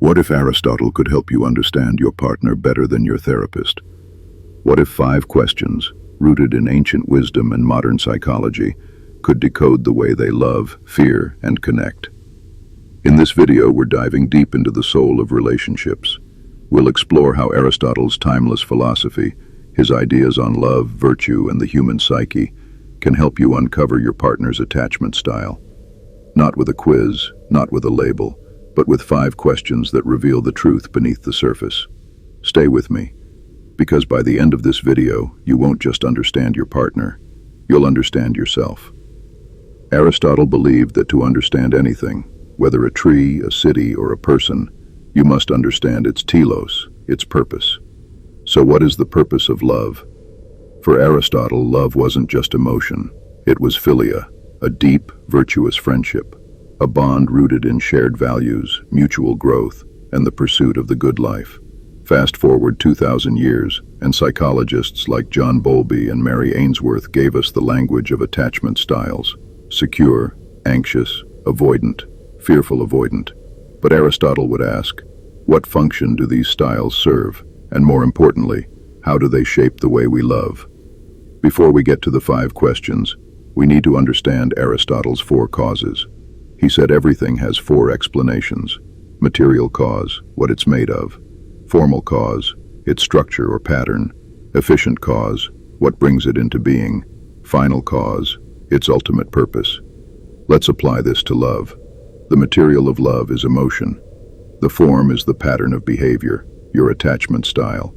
What if Aristotle could help you understand your partner better than your therapist? What if 5 questions, rooted in ancient wisdom and modern psychology, could decode the way they love, fear, and connect? In this video, we're diving deep into the soul of relationships. We'll explore how Aristotle's timeless philosophy, his ideas on love, virtue, and the human psyche, can help you uncover your partner's attachment style. Not with a quiz, not with a label, but with 5 questions that reveal the truth beneath the surface. Stay with me, because by the end of this video, you won't just understand your partner, you'll understand yourself. Aristotle believed that to understand anything, whether a tree, a city, or a person, you must understand its telos, its purpose. So what is the purpose of love? For Aristotle, love wasn't just emotion, it was philia, a deep, virtuous friendship, a bond rooted in shared values, mutual growth, and the pursuit of the good life. Fast forward 2,000 years, and psychologists like John Bowlby and Mary Ainsworth gave us the language of attachment styles: secure, anxious, avoidant, fearful avoidant. But Aristotle would ask, what function do these styles serve? And more importantly, how do they shape the way we love? Before we get to the 5 questions, we need to understand Aristotle's 4 causes. He said everything has 4 explanations: material cause, what it's made of; formal cause, its structure or pattern; efficient cause, what brings it into being; final cause, its ultimate purpose. Let's apply this to love. The material of love is emotion. The form is the pattern of behavior, your attachment style.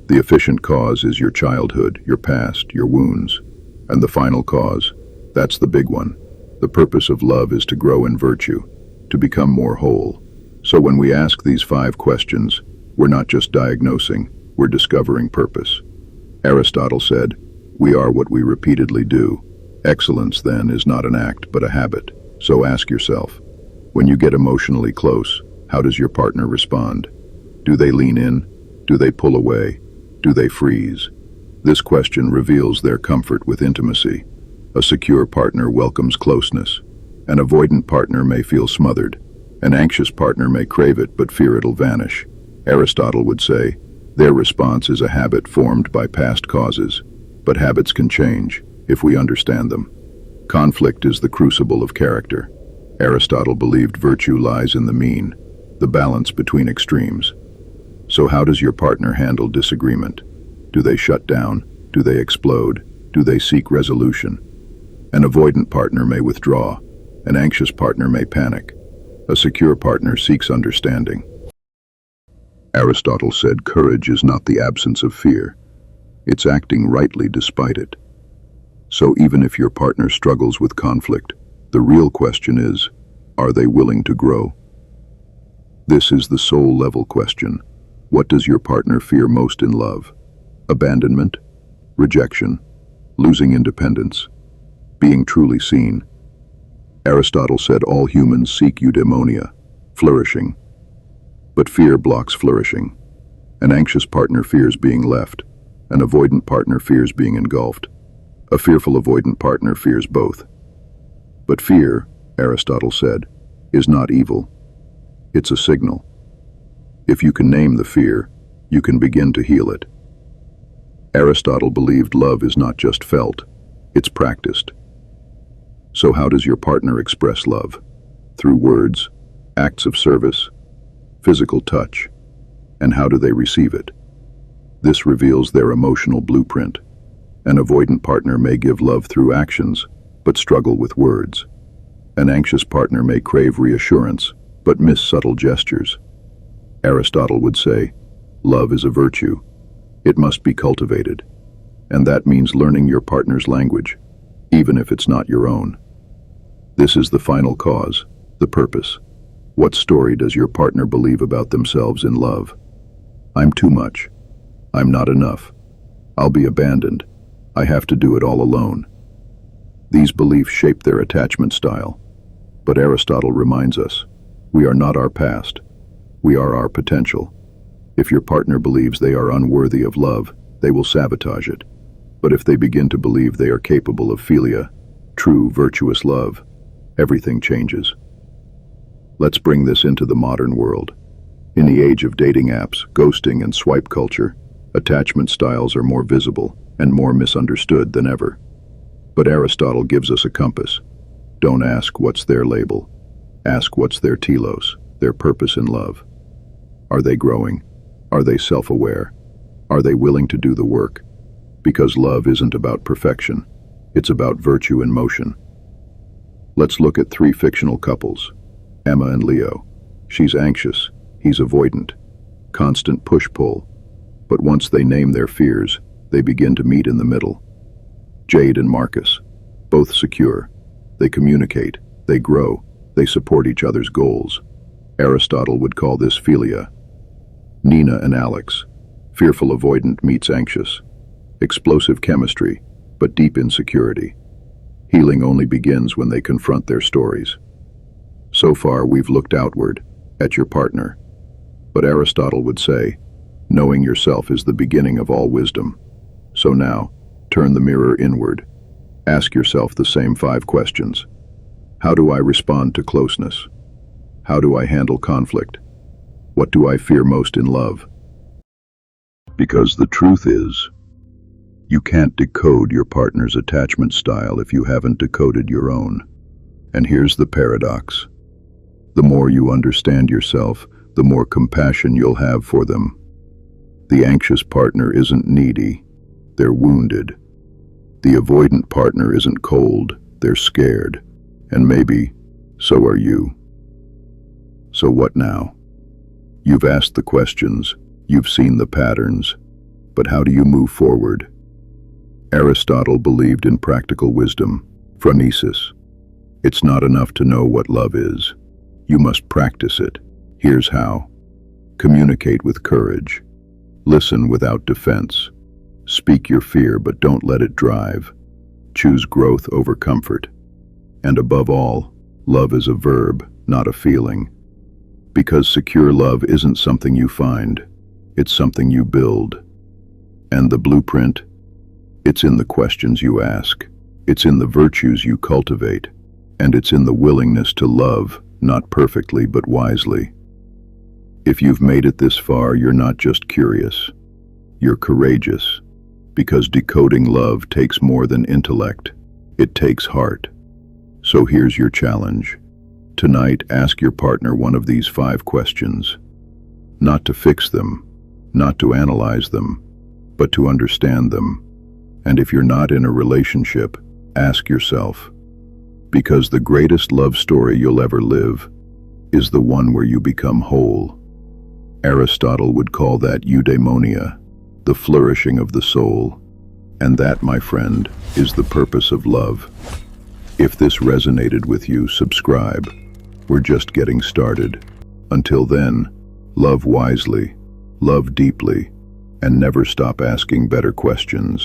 The efficient cause is your childhood, your past, your wounds. And the final cause, that's the big one. The purpose of love is to grow in virtue, to become more whole. So when we ask these 5 questions, we're not just diagnosing, we're discovering purpose. Aristotle said, "We are what we repeatedly do." Excellence, then, is not an act, but a habit. So ask yourself, when you get emotionally close, how does your partner respond? Do they lean in? Do they pull away? Do they freeze? This question reveals their comfort with intimacy. A secure partner welcomes closeness. An avoidant partner may feel smothered. An anxious partner may crave it but fear it'll vanish. Aristotle would say, their response is a habit formed by past causes, but habits can change if we understand them. Conflict is the crucible of character. Aristotle believed virtue lies in the mean, the balance between extremes. So how does your partner handle disagreement? Do they shut down? Do they explode? Do they seek resolution? An avoidant partner may withdraw. An anxious partner may panic. A secure partner seeks understanding. Aristotle said courage is not the absence of fear. It's acting rightly despite it. So even if your partner struggles with conflict, the real question is, are they willing to grow? This is the soul-level question. What does your partner fear most in love? Abandonment? Rejection? Losing independence? Being truly seen? Aristotle said all humans seek eudaimonia, flourishing. But fear blocks flourishing. An anxious partner fears being left. An avoidant partner fears being engulfed. A fearful avoidant partner fears both. But fear, Aristotle said, is not evil. It's a signal. If you can name the fear, you can begin to heal it. Aristotle believed love is not just felt, it's practiced. So how does your partner express love? Through words, acts of service, physical touch, and how do they receive it? This reveals their emotional blueprint. An avoidant partner may give love through actions, but struggle with words. An anxious partner may crave reassurance, but miss subtle gestures. Aristotle would say, love is a virtue. It must be cultivated. And that means learning your partner's language, even if it's not your own. This is the final cause, the purpose. What story does your partner believe about themselves in love? I'm too much. I'm not enough. I'll be abandoned. I have to do it all alone. These beliefs shape their attachment style. But Aristotle reminds us, we are not our past. We are our potential. If your partner believes they are unworthy of love, they will sabotage it. But if they begin to believe they are capable of philia, true, virtuous love, everything changes. Let's bring this into the modern world. In the age of dating apps, ghosting, and swipe culture, attachment styles are more visible and more misunderstood than ever. But Aristotle gives us a compass. Don't ask what's their label. Ask what's their telos, their purpose in love. Are they growing? Are they self-aware? Are they willing to do the work? Because love isn't about perfection. It's about virtue in motion. Let's look at 3 fictional couples. Emma and Leo. She's anxious. He's avoidant. Constant push-pull. But once they name their fears, they begin to meet in the middle. Jade and Marcus. Both secure. They communicate. They grow. They support each other's goals. Aristotle would call this philia. Nina and Alex. Fearful avoidant meets anxious. Explosive chemistry, but deep insecurity. Healing only begins when they confront their stories. So far, we've looked outward, at your partner. But Aristotle would say, knowing yourself is the beginning of all wisdom. So now, turn the mirror inward. Ask yourself the same 5 questions. How do I respond to closeness? How do I handle conflict? What do I fear most in love? Because the truth is, you can't decode your partner's attachment style if you haven't decoded your own. And here's the paradox. The more you understand yourself, the more compassion you'll have for them. The anxious partner isn't needy, they're wounded. The avoidant partner isn't cold, they're scared. And maybe, so are you. So what now? You've asked the questions, you've seen the patterns, but how do you move forward? Aristotle believed in practical wisdom, phronesis. It's not enough to know what love is. You must practice it. Here's how. Communicate with courage. Listen without defense. Speak your fear, but don't let it drive. Choose growth over comfort. And above all, love is a verb, not a feeling. Because secure love isn't something you find, it's something you build. And the blueprint? It's in the questions you ask. It's in the virtues you cultivate. And it's in the willingness to love, not perfectly but wisely. If you've made it this far, you're not just curious. You're courageous. Because decoding love takes more than intellect. It takes heart. So here's your challenge. Tonight, ask your partner one of these 5 questions. Not to fix them, not to analyze them, but to understand them. And if you're not in a relationship, ask yourself. Because the greatest love story you'll ever live is the one where you become whole. Aristotle would call that eudaimonia, the flourishing of the soul. And that, my friend, is the purpose of love. If this resonated with you, subscribe. We're just getting started. Until then, love wisely, love deeply, and never stop asking better questions.